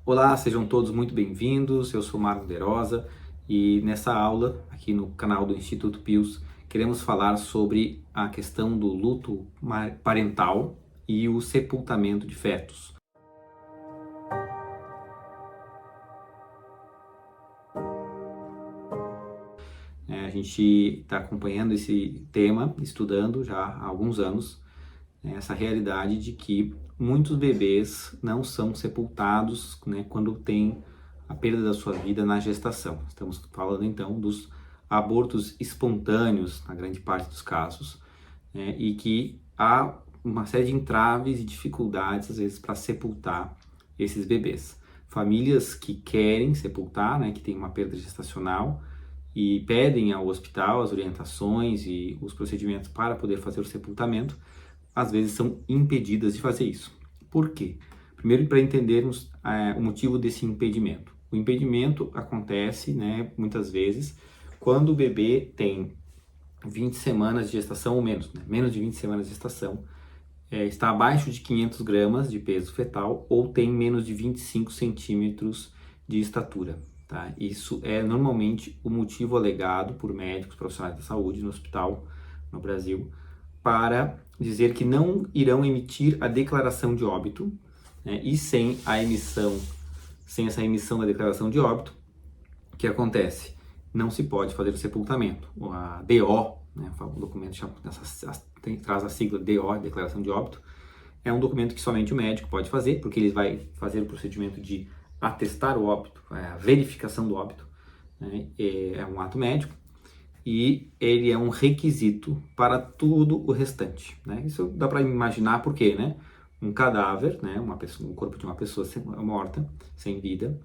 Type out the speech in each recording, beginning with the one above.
Olá, sejam todos muito bem-vindos. Eu sou Marco Derosa e nessa aula, aqui no canal do Instituto Pius, queremos falar sobre a questão do luto parental e o sepultamento de fetos. A gente está acompanhando esse tema, estudando já há alguns anos, essa realidade de que muitos bebês não são sepultados, quando tem a perda da sua vida na gestação. Estamos falando então dos abortos espontâneos, na grande parte dos casos, e que há uma série de entraves e dificuldades, às vezes, para sepultar esses bebês. Famílias que querem sepultar, que têm uma perda gestacional, e pedem ao hospital as orientações e os procedimentos para poder fazer o sepultamento, às vezes são impedidas de fazer isso. Por quê? Primeiro, para entendermos o motivo desse impedimento. O impedimento acontece, muitas vezes, quando o bebê tem 20 semanas de gestação ou menos, menos de 20 semanas de gestação, está abaixo de 500 gramas de peso fetal ou tem menos de 25 centímetros de estatura. Tá? Isso é normalmente o motivo alegado por médicos profissionais da saúde no hospital no Brasil para dizer que não irão emitir a declaração de óbito, e sem essa emissão da declaração de óbito, o que acontece? Não se pode fazer o sepultamento. A DO, o documento traz a sigla DO, Declaração de Óbito, é um documento que somente o médico pode fazer, porque ele vai fazer o procedimento de atestar o óbito, a verificação do óbito, é um ato médico, e ele é um requisito para tudo o restante. Isso dá para imaginar por quê, Um cadáver, um corpo de uma pessoa morta, sem vida,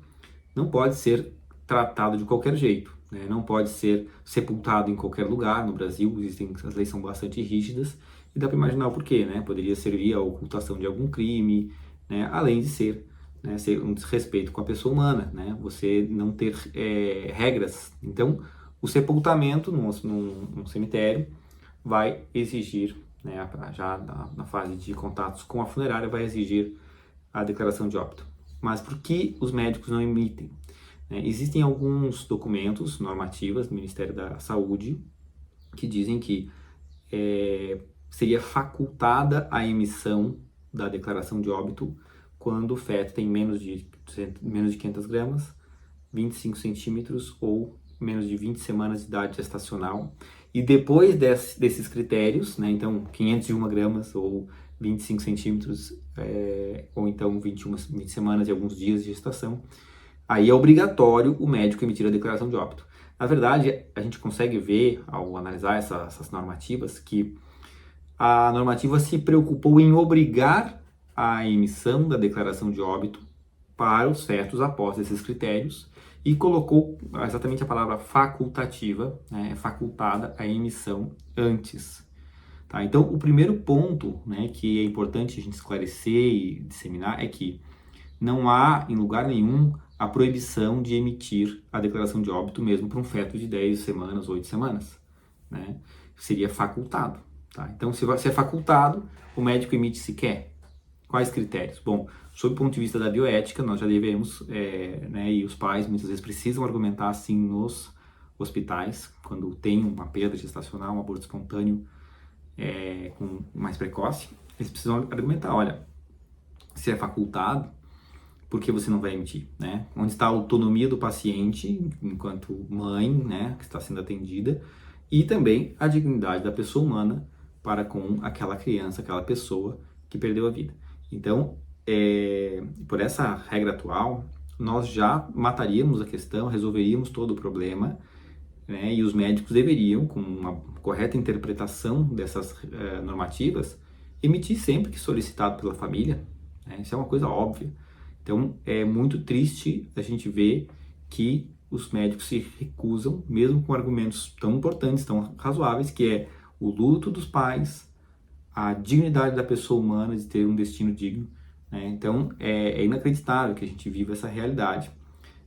não pode ser tratado de qualquer jeito, não pode ser sepultado em qualquer lugar. No Brasil, as leis são bastante rígidas, e dá para imaginar o porquê, Poderia servir à ocultação de algum crime, além de ser um desrespeito com a pessoa humana, Você não ter regras. Então, o sepultamento num cemitério vai exigir, já na fase de contatos com a funerária, vai exigir a declaração de óbito. Mas por que os médicos não emitem? Existem alguns documentos, normativas do Ministério da Saúde, que dizem que seria facultada a emissão da declaração de óbito quando o feto tem menos de 500 gramas, 25 centímetros ou menos de 20 semanas de idade gestacional. E depois desses critérios, então 501 gramas ou 25 centímetros, ou então 20 semanas e alguns dias de gestação, aí é obrigatório o médico emitir a declaração de óbito. Na verdade, a gente consegue ver, ao analisar essas normativas, que a normativa se preocupou em obrigar a emissão da declaração de óbito para os fetos após esses critérios e colocou exatamente a palavra facultativa, facultada a emissão antes. Tá? Então, o primeiro ponto, que é importante a gente esclarecer e disseminar é que não há, em lugar nenhum, a proibição de emitir a declaração de óbito mesmo para um feto de 10 semanas, 8 semanas. Seria facultado. Tá? Então, se é facultado, o médico emite se quer. Quais critérios? Bom, sob o ponto de vista da bioética, nós já devemos, e os pais muitas vezes precisam argumentar assim nos hospitais, quando tem uma perda gestacional, um aborto espontâneo com mais precoce, eles precisam argumentar, olha, se é facultado, por que você não vai emitir? Onde está a autonomia do paciente, enquanto mãe, que está sendo atendida, e também a dignidade da pessoa humana para com aquela criança, aquela pessoa que perdeu a vida. Então, por essa regra atual, nós já mataríamos a questão, resolveríamos todo o problema, e os médicos deveriam, com uma correta interpretação dessas normativas, emitir sempre que solicitado pela família. Isso é uma coisa óbvia. Então, é muito triste a gente ver que os médicos se recusam, mesmo com argumentos tão importantes, tão razoáveis, que é o luto dos pais, a dignidade da pessoa humana de ter um destino digno. Então, é inacreditável que a gente viva essa realidade,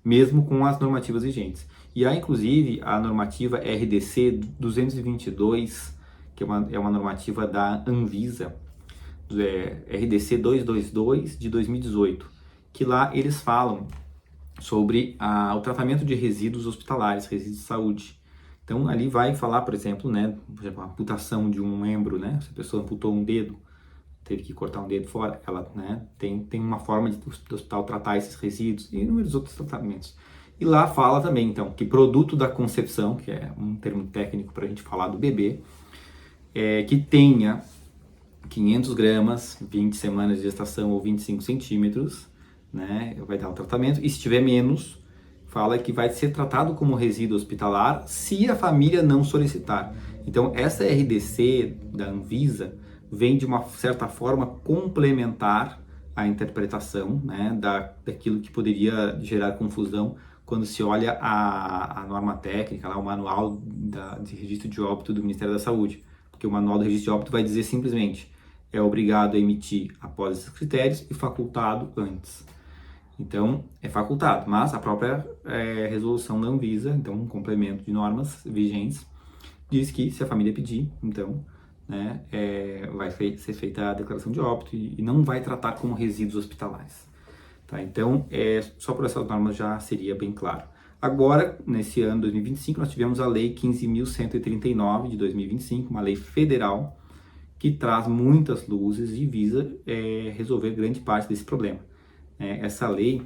mesmo com as normativas vigentes. E há, inclusive, a normativa RDC 222, que é uma normativa da Anvisa, RDC 222 de 2018, que lá eles falam sobre o tratamento de resíduos hospitalares, resíduos de saúde. Então, ali vai falar, por exemplo, a amputação de um membro, né? Se a pessoa amputou um dedo, teve que cortar um dedo fora, ela, né, tem uma forma do hospital tratar esses resíduos e inúmeros outros tratamentos. E lá fala também, então, que produto da concepção, que é um termo técnico para a gente falar do bebê, que tenha 500 gramas, 20 semanas de gestação ou 25 centímetros, né, vai dar o tratamento. E se tiver menos, fala que vai ser tratado como resíduo hospitalar se a família não solicitar. Então, essa RDC da Anvisa vem de uma certa forma complementar a interpretação, né, daquilo que poderia gerar confusão quando se olha a norma técnica, lá, o manual de registro de óbito do Ministério da Saúde. Porque o manual do registro de óbito vai dizer simplesmente é obrigado a emitir após esses critérios e facultado antes. Então, é facultado, mas a própria resolução da Anvisa, então um complemento de normas vigentes, diz que se a família pedir, então, né, vai ser feita a declaração de óbito e não vai tratar como resíduos hospitalares. Tá? Então, só por essas normas já seria bem claro. Agora, nesse ano 2025, nós tivemos a Lei 15.139 de 2025, uma lei federal que traz muitas luzes e visa resolver grande parte desse problema. Essa lei,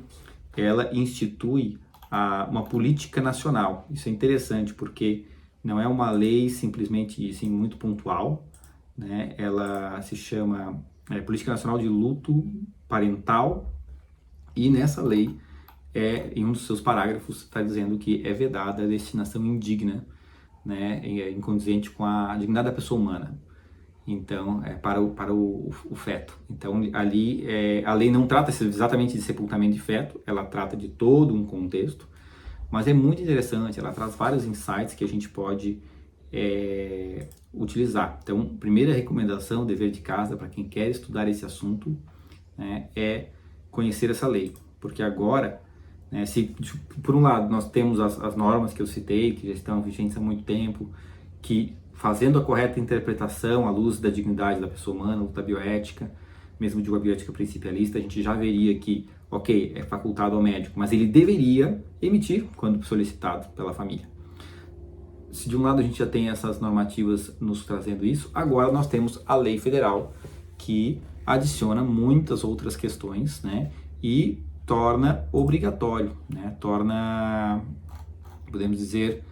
ela institui uma política nacional. Isso é interessante porque não é uma lei simplesmente assim, muito pontual, né? Ela se chama Política Nacional de Luto Parental e nessa lei, em um dos seus parágrafos, está dizendo que é vedada a destinação indigna, né? Incondizente com a dignidade da pessoa humana. Então, para o feto. Então, ali, a lei não trata exatamente de sepultamento de feto, ela trata de todo um contexto, mas é muito interessante, ela traz vários insights que a gente pode utilizar. Então, primeira recomendação, dever de casa, para quem quer estudar esse assunto, né, é conhecer essa lei, porque agora, né, se por um lado nós temos as normas que eu citei, que já estão vigentes há muito tempo, que fazendo a correta interpretação à luz da dignidade da pessoa humana, da bioética, mesmo de uma bioética principialista, a gente já veria que, ok, é facultado ao médico, mas ele deveria emitir quando solicitado pela família. Se de um lado a gente já tem essas normativas nos trazendo isso, agora nós temos a lei federal que adiciona muitas outras questões, né, e torna obrigatório, né, podemos dizer,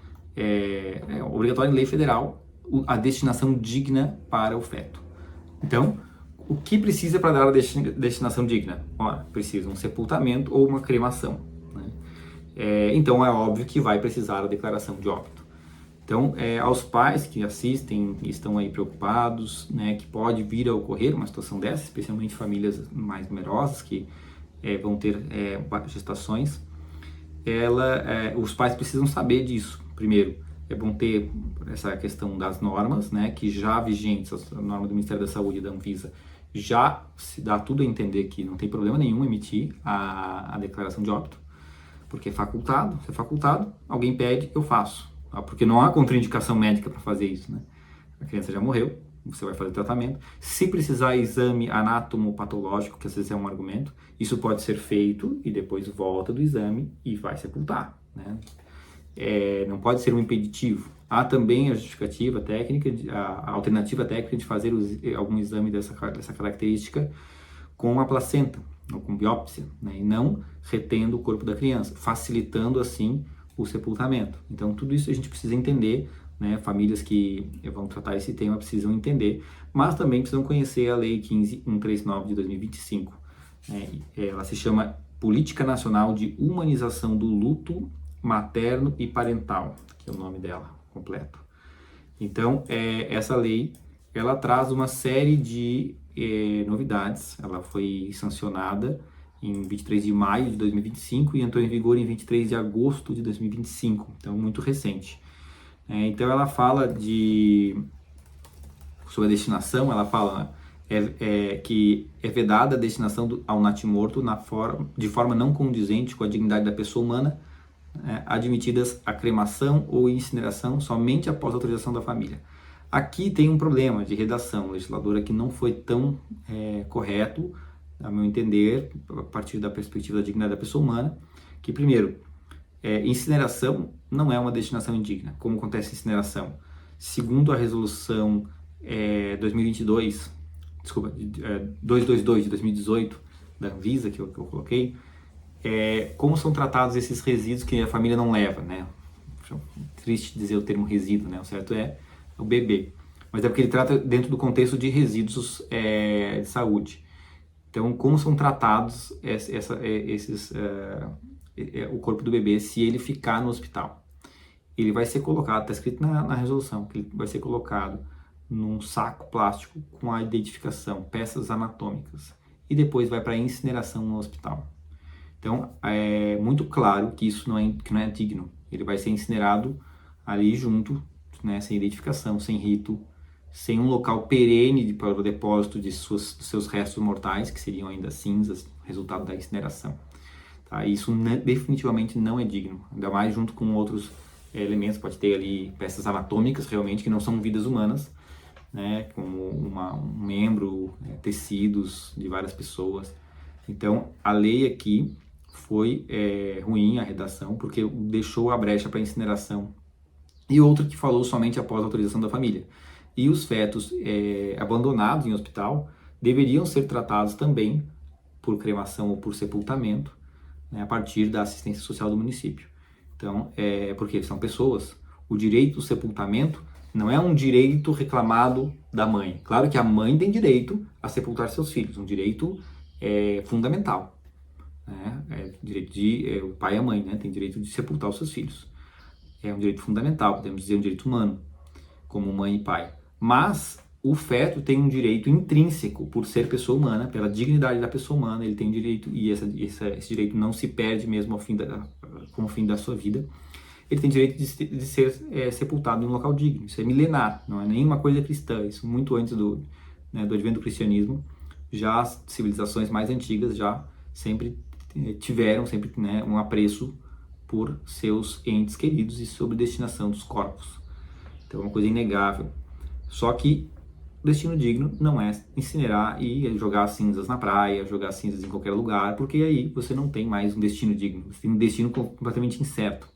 obrigatório em lei federal a destinação digna para o feto. Então, o que precisa para dar a destinação digna? Precisa um sepultamento ou uma cremação, né? Então, é óbvio que vai precisar a declaração de óbito. Então, aos pais que assistem e estão aí preocupados, né, que pode vir a ocorrer uma situação dessa, especialmente famílias mais numerosas que vão ter gestações, os pais precisam saber disso. Primeiro, é bom ter essa questão das normas, né, que já vigentes, a norma do Ministério da Saúde e da Anvisa, já se dá tudo a entender que não tem problema nenhum emitir a declaração de óbito, porque é facultado, se é facultado, alguém pede, eu faço, tá? Porque não há contraindicação médica para fazer isso, né? A criança já morreu, você vai fazer tratamento. Se precisar exame anatomopatológico, que às vezes é um argumento, isso pode ser feito e depois volta do exame e vai sepultar, né? Não pode ser um impeditivo. Há também a justificativa técnica, a alternativa técnica de fazer algum exame dessa característica com a placenta, ou com biópsia, né? E não retendo o corpo da criança, facilitando assim o sepultamento. Então tudo isso a gente precisa entender, né? Famílias que vão tratar esse tema precisam entender, mas também precisam conhecer a Lei 15.139 de 2025. Né? Ela se chama Política Nacional de Humanização do Luto Materno e Parental, que é o nome dela completo. Então, essa lei, ela traz uma série de novidades. Ela foi sancionada em 23 de maio de 2025 e entrou em vigor em 23 de agosto de 2025, então muito recente. Então, ela fala sobre a destinação, ela fala que é vedada a destinação ao natimorto de forma não condizente com a dignidade da pessoa humana, admitidas a cremação ou incineração somente após a autorização da família. Aqui tem um problema de redação, o legislador aqui não foi tão correto a meu entender, a partir da perspectiva da dignidade da pessoa humana, que primeiro, incineração não é uma destinação indigna. Como acontece a incineração? Segundo a resolução 2022, desculpa, 222 de 2018 da Anvisa, que eu coloquei, como são tratados esses resíduos que a família não leva, né? Triste dizer o termo resíduo, né? O certo é o bebê. Mas é porque ele trata dentro do contexto de resíduos de saúde. Então, como são tratados o corpo do bebê se ele ficar no hospital? Ele vai ser colocado, está escrito na resolução, que ele vai ser colocado num saco plástico com a identificação, peças anatômicas, e depois vai para a incineração no hospital. Então, é muito claro que isso que não é digno. Ele vai ser incinerado ali junto, né, sem identificação, sem rito, sem um local perene para o depósito dos seus restos mortais, que seriam ainda cinzas, resultado da incineração. Tá? Isso definitivamente não é digno, ainda mais junto com outros elementos, pode ter ali peças anatômicas realmente que não são vidas humanas, né, como um membro, tecidos de várias pessoas. Então, a lei aqui foi ruim, a redação, porque deixou a brecha para incineração. E outro que falou somente após a autorização da família. E os fetos abandonados em hospital deveriam ser tratados também por cremação ou por sepultamento, né, a partir da assistência social do município. Então, porque são pessoas, o direito do sepultamento não é um direito reclamado da mãe. Claro que a mãe tem direito a sepultar seus filhos, um direito fundamental. Né? Direito o pai e a mãe, né, tem direito de sepultar os seus filhos. É um direito fundamental, podemos dizer um direito humano, como mãe e pai. Mas o feto tem um direito intrínseco por ser pessoa humana, pela dignidade da pessoa humana, ele tem direito, e esse direito não se perde mesmo com o fim da sua vida. Ele tem direito de ser sepultado em um local digno. Isso é milenar, não é nenhuma coisa cristã. Isso muito antes do advento do cristianismo. Já as civilizações mais antigas já sempre tiveram um apreço por seus entes queridos e sobre destinação dos corpos. Então é uma coisa inegável. Só que o destino digno não é incinerar e jogar cinzas na praia, jogar cinzas em qualquer lugar, porque aí você não tem mais um destino digno. Você tem um destino completamente incerto.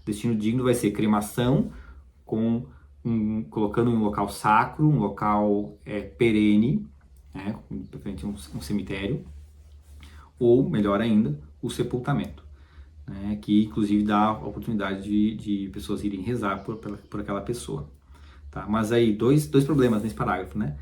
O destino digno vai ser cremação, colocando em um local sacro, um local perene, né, preferente um cemitério, ou, melhor ainda, o sepultamento, né, que inclusive dá a oportunidade de pessoas irem rezar por aquela pessoa. Tá? Mas aí, dois problemas nesse parágrafo, né?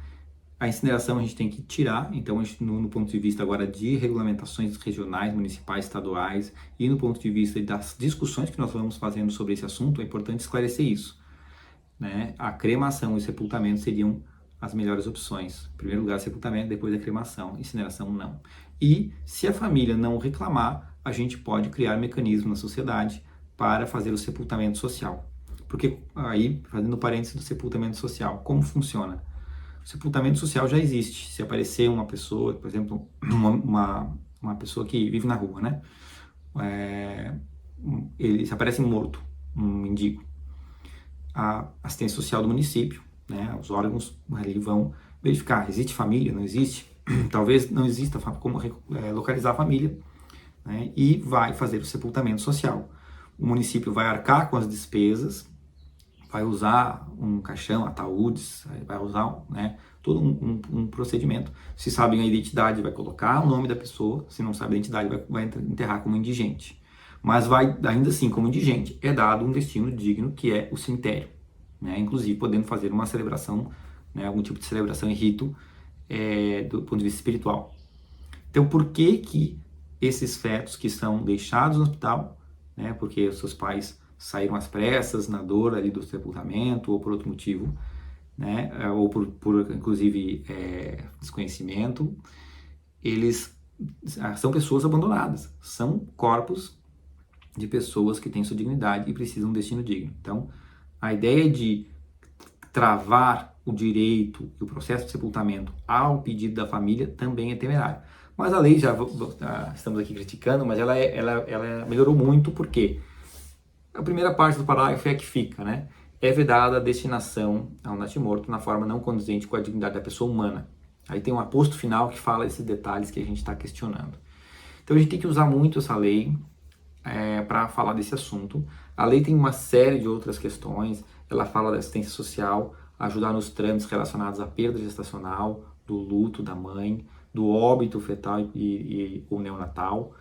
A incineração a gente tem que tirar, então no ponto de vista agora de regulamentações regionais, municipais, estaduais e no ponto de vista das discussões que nós vamos fazendo sobre esse assunto, é importante esclarecer isso. Né? A cremação e o sepultamento seriam as melhores opções. Em primeiro lugar, sepultamento, depois a cremação, incineração não. E se a família não reclamar, a gente pode criar mecanismos na sociedade para fazer o sepultamento social. Porque aí, fazendo parênteses do sepultamento social, como funciona? O sepultamento social já existe. Se aparecer uma pessoa, por exemplo, uma pessoa que vive na rua, né? Se aparece morto, um mendigo, a assistência social do município, né? Os órgãos ali vão verificar, existe família, não existe? Talvez não exista como localizar a família, né? E vai fazer o sepultamento social. O município vai arcar com as despesas, vai usar um caixão, ataúdes, vai usar, né, todo um procedimento. Se sabem a identidade, vai colocar o nome da pessoa. Se não sabe a identidade, vai enterrar como indigente. Mas vai, ainda assim, como indigente, é dado um destino digno, que é o cemitério. Né? Inclusive, podendo fazer uma celebração, né, algum tipo de celebração e rito do ponto de vista espiritual. Então, por que esses fetos que são deixados no hospital, né, porque os seus pais saíram às pressas, na dor ali do sepultamento, ou por outro motivo, né, ou por inclusive desconhecimento, eles são pessoas abandonadas, são corpos de pessoas que têm sua dignidade e precisam de um destino digno. Então, a ideia de travar o direito e o processo de sepultamento ao pedido da família também é temerário. Mas a lei, estamos aqui criticando, mas ela melhorou muito, porque a primeira parte do parágrafo é a que fica, né? É vedada a destinação ao natimorto na forma não condizente com a dignidade da pessoa humana. Aí tem um aposto final que fala esses detalhes que a gente está questionando. Então a gente tem que usar muito essa lei para falar desse assunto. A lei tem uma série de outras questões, ela fala da assistência social, ajudar nos trâmites relacionados à perda gestacional, do luto da mãe, do óbito fetal e o neonatal,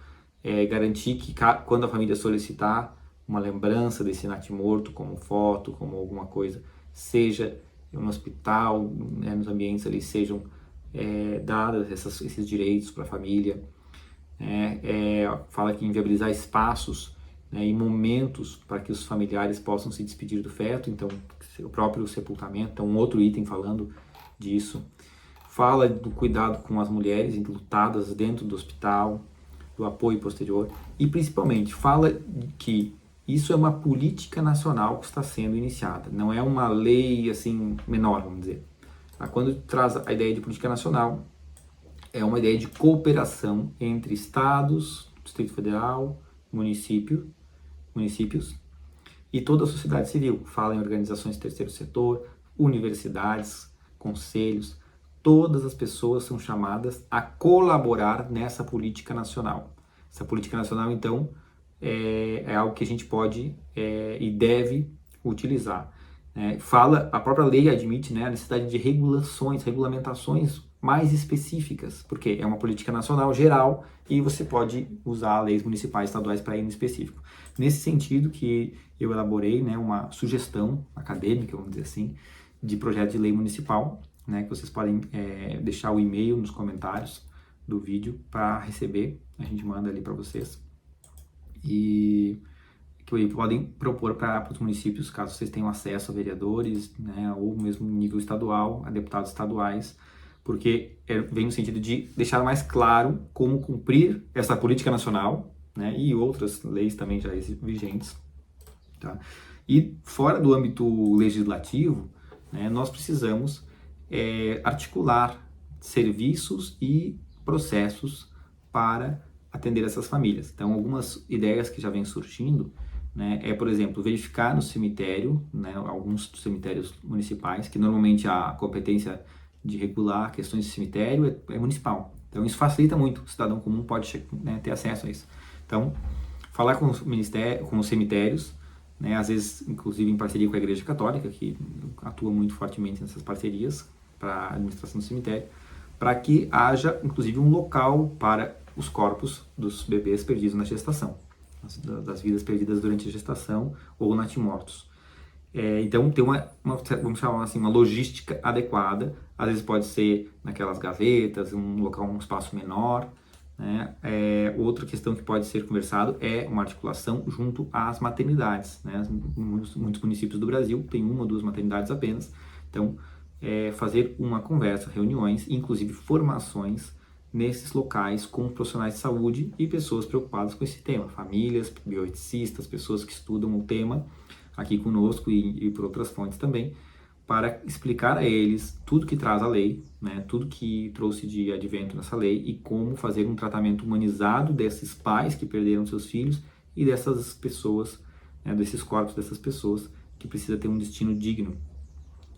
garantir que quando a família solicitar uma lembrança desse natimorto, como foto, como alguma coisa, seja no hospital, né, nos ambientes ali, sejam dados esses direitos para a família. Fala que inviabilizar espaços, né, e momentos para que os familiares possam se despedir do feto, então o próprio sepultamento, então um outro item falando disso. Fala do cuidado com as mulheres enlutadas dentro do hospital, do apoio posterior e principalmente fala que isso é uma política nacional que está sendo iniciada, não é uma lei assim menor, vamos dizer. Quando traz a ideia de política nacional, é uma ideia de cooperação entre estados, Distrito Federal, municípios e toda a sociedade civil. Fala em organizações do terceiro setor, universidades, conselhos. Todas as pessoas são chamadas a colaborar nessa política nacional. Essa política nacional, então, é algo que a gente pode e deve utilizar. A própria lei admite, né, a necessidade de regulamentações mais específicas, porque é uma política nacional geral e você pode usar leis municipais, estaduais para ir no específico. Nesse sentido que eu elaborei, né, uma sugestão acadêmica, vamos dizer assim, de projeto de lei municipal, né, que vocês podem deixar o e-mail nos comentários do vídeo para receber, a gente manda ali para vocês. E que podem propor para os municípios, caso vocês tenham acesso a vereadores, né, ou mesmo nível estadual, a deputados estaduais, porque vem no sentido de deixar mais claro como cumprir essa política nacional, né, e outras leis também já vigentes. Tá? E fora do âmbito legislativo, né, nós precisamos articular serviços e processos para atender essas famílias. Então, algumas ideias que já vêm surgindo, né, por exemplo, verificar no cemitério, né, alguns cemitérios municipais, que normalmente a competência de regular questões de cemitério é municipal. Então, isso facilita muito, o cidadão comum pode, né, ter acesso a isso. Então, falar com os cemitérios, né, às vezes, inclusive, em parceria com a Igreja Católica, que atua muito fortemente nessas parcerias para a administração do cemitério, para que haja, inclusive, um local para os corpos dos bebês perdidos na gestação, das vidas perdidas durante a gestação ou natimortos. Então, tem vamos chamar assim, uma logística adequada. Às vezes pode ser naquelas gavetas, um local, um espaço menor, né? Outra questão que pode ser conversado é uma articulação junto às maternidades, né? Muitos municípios do Brasil têm uma ou duas maternidades apenas. Então, fazer uma conversa, reuniões, inclusive formações nesses locais com profissionais de saúde e pessoas preocupadas com esse tema, famílias, bioeticistas, pessoas que estudam o tema aqui conosco e por outras fontes também, para explicar a eles tudo que traz a lei, né, tudo que trouxe de advento nessa lei e como fazer um tratamento humanizado desses pais que perderam seus filhos e dessas pessoas, né, desses corpos dessas pessoas que precisa ter um destino digno.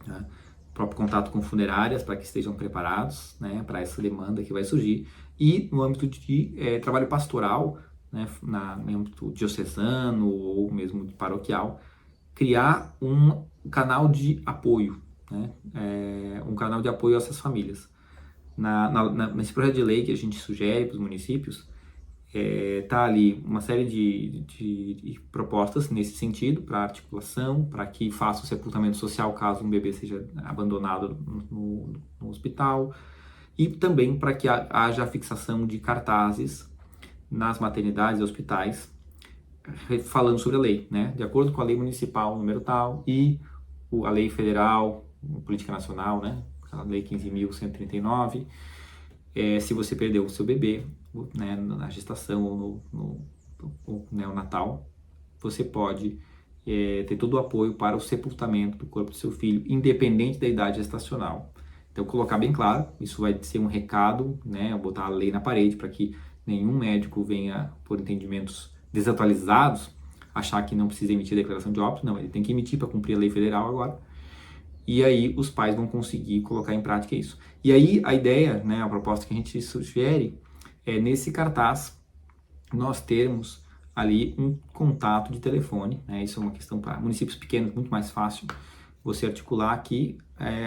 Né? O próprio contato com funerárias para que estejam preparados, né, para essa demanda que vai surgir, e no âmbito de trabalho pastoral, né, no âmbito diocesano ou mesmo paroquial, criar um canal de apoio, né, um canal de apoio a essas famílias. Nesse projeto de lei que a gente sugere para os municípios, tá ali uma série de propostas nesse sentido, para articulação, para que faça o sepultamento social caso um bebê seja abandonado no hospital, e também para que haja a fixação de cartazes nas maternidades e hospitais, falando sobre a lei, né? De acordo com a lei municipal número tal e a lei federal, a política nacional, né? A lei 15.139, se você perdeu o seu bebê, né, na gestação ou no neonatal, você pode ter todo o apoio para o sepultamento do corpo do seu filho, independente da idade gestacional. Então, colocar bem claro, isso vai ser um recado, né, botar a lei na parede para que nenhum médico venha, por entendimentos desatualizados, achar que não precisa emitir declaração de óbito. Não, ele tem que emitir para cumprir a lei federal agora. e aí os pais vão conseguir colocar em prática isso. E aí a ideia, né, a proposta que a gente sugere é nesse cartaz nós termos ali um contato de telefone, né? Isso é uma questão para municípios pequenos, muito mais fácil você articular que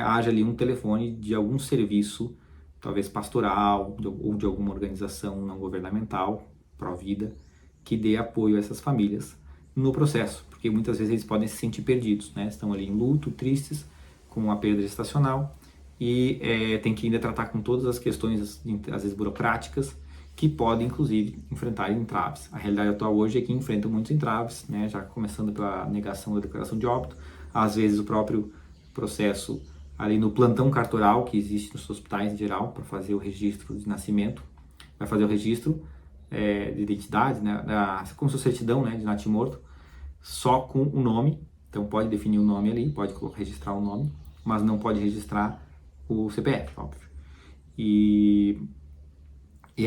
haja ali um telefone de algum serviço, talvez pastoral ou de alguma organização não governamental, pró-vida, que dê apoio a essas famílias no processo, porque muitas vezes eles podem se sentir perdidos, né? Estão ali em luto, tristes, com a perda gestacional e tem que ainda tratar com todas as questões, às vezes burocráticas, que podem, inclusive, enfrentar entraves. A realidade atual hoje é que enfrentam muitos entraves, né? Já começando pela negação da declaração de óbito, às vezes o próprio processo ali no plantão cartoral que existe nos hospitais em geral para fazer o registro de nascimento, vai fazer o registro de identidade, né? Como se fosse certidão, né, de natimorto, só com o nome. Então pode definir o nome ali, pode registrar o nome, mas não pode registrar o CPF, óbvio. E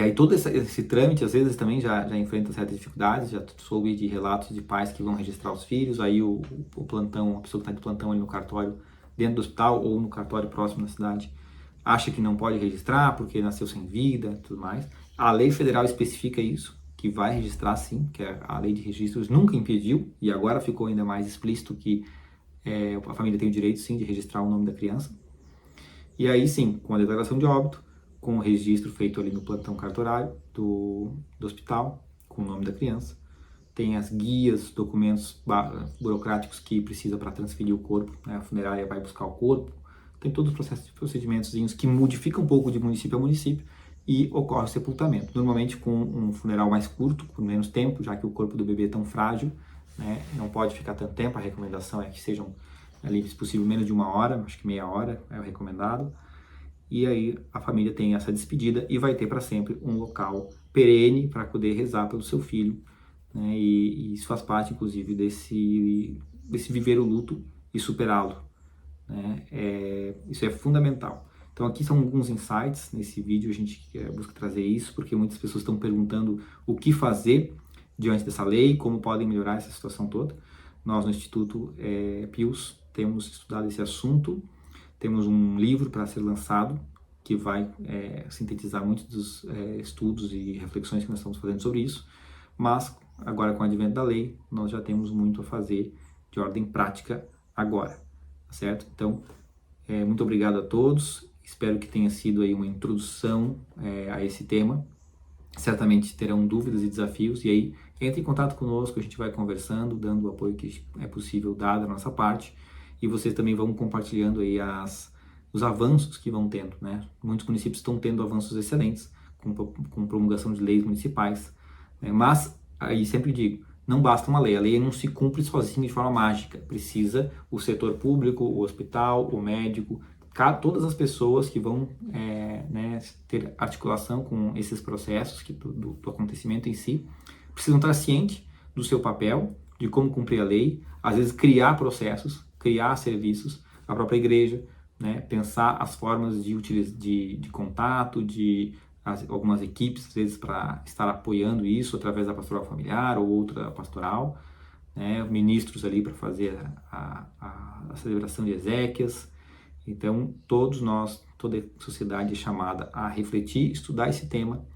aí todo esse trâmite, às vezes, também já enfrenta certas dificuldades, já soube de relatos de pais que vão registrar os filhos, aí o plantão, a pessoa que está de plantão ali no cartório, dentro do hospital ou no cartório próximo da cidade, acha que não pode registrar porque nasceu sem vida e tudo mais. A lei federal especifica isso, que vai registrar sim, que a lei de registros nunca impediu, e agora ficou ainda mais explícito que a família tem o direito sim de registrar o nome da criança. E aí sim, com a declaração de óbito, com o registro feito ali no plantão cartorário do hospital, com o nome da criança. Tem as guias, documentos burocráticos que precisa para transferir o corpo, né? A funerária vai buscar o corpo. Tem todos os procedimentos que modificam um pouco de município a município e ocorre o sepultamento. Normalmente com um funeral mais curto, com menos tempo, já que o corpo do bebê é tão frágil, né? Não pode ficar tanto tempo. A recomendação é que sejam ali, se possível, menos de 1 hora, acho que meia hora é o recomendado. E aí a família tem essa despedida e vai ter para sempre um local perene para poder rezar pelo seu filho, né? E isso faz parte, inclusive, desse viver o luto e superá-lo, né? Isso é fundamental. Então aqui são alguns insights, nesse vídeo a gente busca trazer isso, porque muitas pessoas estão perguntando o que fazer diante dessa lei, como podem melhorar essa situação toda. Nós no Instituto Pius temos estudado esse assunto. Temos um livro para ser lançado que vai sintetizar muitos dos estudos e reflexões que nós estamos fazendo sobre isso, mas agora com o advento da lei, nós já temos muito a fazer de ordem prática agora, tá certo? Então, muito obrigado a todos, espero que tenha sido aí uma introdução a esse tema. Certamente terão dúvidas e desafios, e aí entre em contato conosco, a gente vai conversando, dando o apoio que é possível dar da nossa parte, e vocês também vão compartilhando aí os avanços que vão tendo, né? Muitos municípios estão tendo avanços excelentes com promulgação de leis municipais, né? Mas aí sempre digo, não basta uma lei, a lei não se cumpre sozinha de forma mágica, precisa o setor público, o hospital, o médico, todas as pessoas que vão né, ter articulação com esses processos do acontecimento em si, precisam estar cientes do seu papel, de como cumprir a lei, às vezes criar processos, criar serviços, a própria igreja, né, pensar as formas de contato, algumas equipes, às vezes, para estar apoiando isso através da pastoral familiar ou outra pastoral, né, ministros ali para fazer a celebração de exéquias. Então, todos nós, toda a sociedade é chamada a refletir, estudar esse tema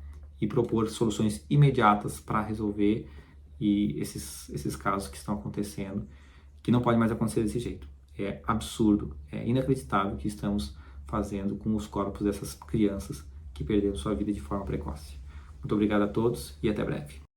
e propor soluções imediatas para resolver esses casos que estão acontecendo, que não pode mais acontecer desse jeito. É absurdo, é inacreditável o que estamos fazendo com os corpos dessas crianças que perderam sua vida de forma precoce. Muito obrigado a todos e até breve.